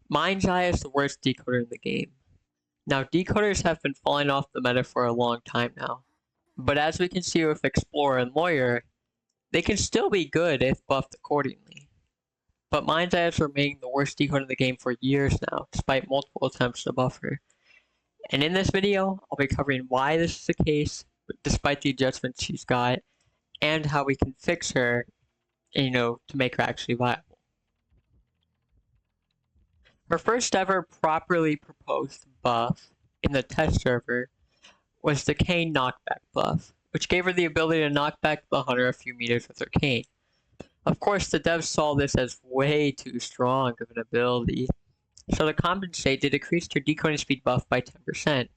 Mind's Eye is the worst decoder in the game. Now, decoders have been falling off the meta for a long time now. But as we can see with Explorer and Lawyer, they can still be good if buffed accordingly. But Mind's Eye has remained the worst decoder in the game for years now, despite multiple attempts to buff her. And in this video, I'll be covering why this is the case, despite the adjustments she's got, and how we can fix her, to make her actually viable. Her first ever properly proposed buff in the test server was the cane knockback buff, which gave her the ability to knock back the hunter a few meters with her cane. Of course, the devs saw this as way too strong of an ability, so to compensate, they decreased her decoding speed buff by 10%,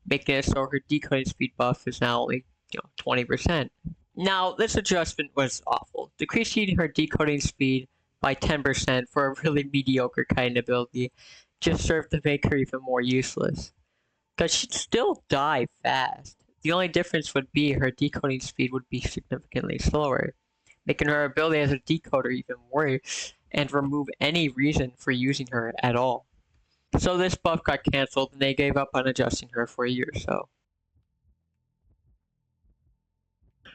making it so her decoding speed buff is now only 20%. Now, this adjustment was awful. Decreasing her decoding speed by 10% for a really mediocre kind of ability just served to make her even more useless, because she'd still die fast. The only difference would be her decoding speed would be significantly slower, making her ability as a decoder even worse, and remove any reason for using her at all. So this buff got cancelled and they gave up on adjusting her for a year or so.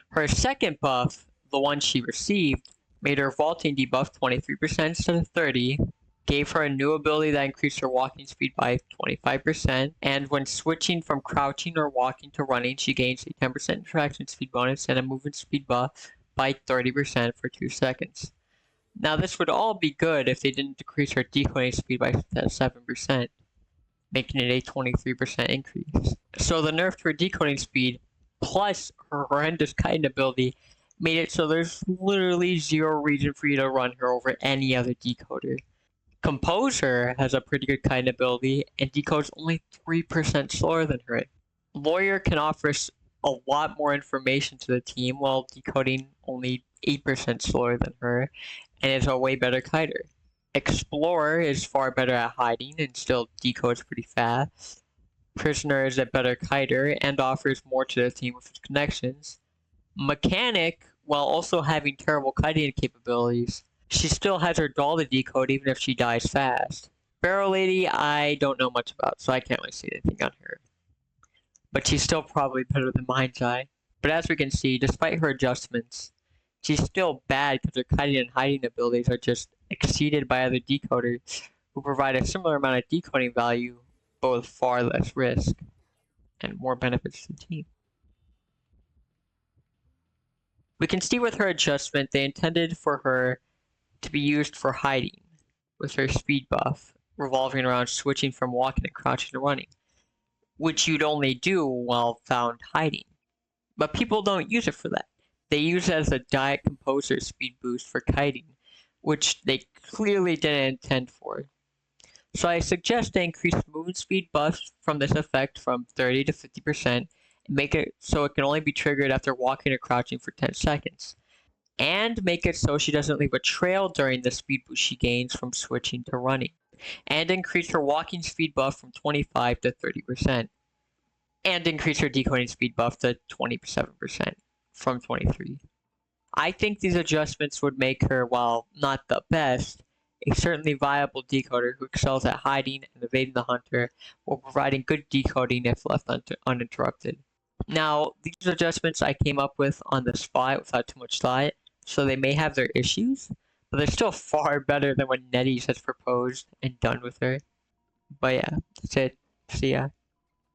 Her second buff, the one she received, made her vaulting debuff 23% instead of 30%, gave her a new ability that increased her walking speed by 25%, and when switching from crouching or walking to running, she gains a 10% interaction speed bonus and a movement speed buff by 30% for 2 seconds. Now this would all be good if they didn't decrease her decoding speed by 7%, making it a 23% increase. So the nerf to her decoding speed, plus her horrendous kiting ability, made it so there's literally zero reason for you to run her over any other decoder. Composer has a pretty good kiting ability and decodes only 3% slower than her. Lawyer can offer us a lot more information to the team while decoding only 8% slower than her, and is a way better kiter. Explorer is far better at hiding and still decodes pretty fast. Prisoner is a better kiter and offers more to the team with its connections. Mechanic, while also having terrible kiting capabilities, she still has her doll to decode even if she dies fast. Barrel Lady, I don't know much about, so I can't really say anything on her. But she's still probably better than Mind's Eye. But as we can see, despite her adjustments, she's still bad because her kiting and hiding abilities are just exceeded by other decoders who provide a similar amount of decoding value, but with far less risk and more benefits to the team. We can see with her adjustment, they intended for her to be used for hiding, with her speed buff revolving around switching from walking and crouching to running, which you'd only do while found hiding. But people don't use it for that. They use it as a diet composer speed boost for kiting, which they clearly didn't intend for. So I suggest they increase movement speed buffs from this effect from 30 to 50% and make it so it can only be triggered after walking or crouching for 10 seconds. And make it so she doesn't leave a trail during the speed boost she gains from switching to running. And increase her walking speed buff from 25 to 30%. And increase her decoding speed buff to 27% from 23. I think these adjustments would make her, while not the best, a certainly viable decoder who excels at hiding and evading the hunter while providing good decoding if left uninterrupted. Now, these adjustments I came up with on the spot without too much thought, so they may have their issues, but they're still far better than what NetEase has proposed and done with her. But yeah, that's it. See ya.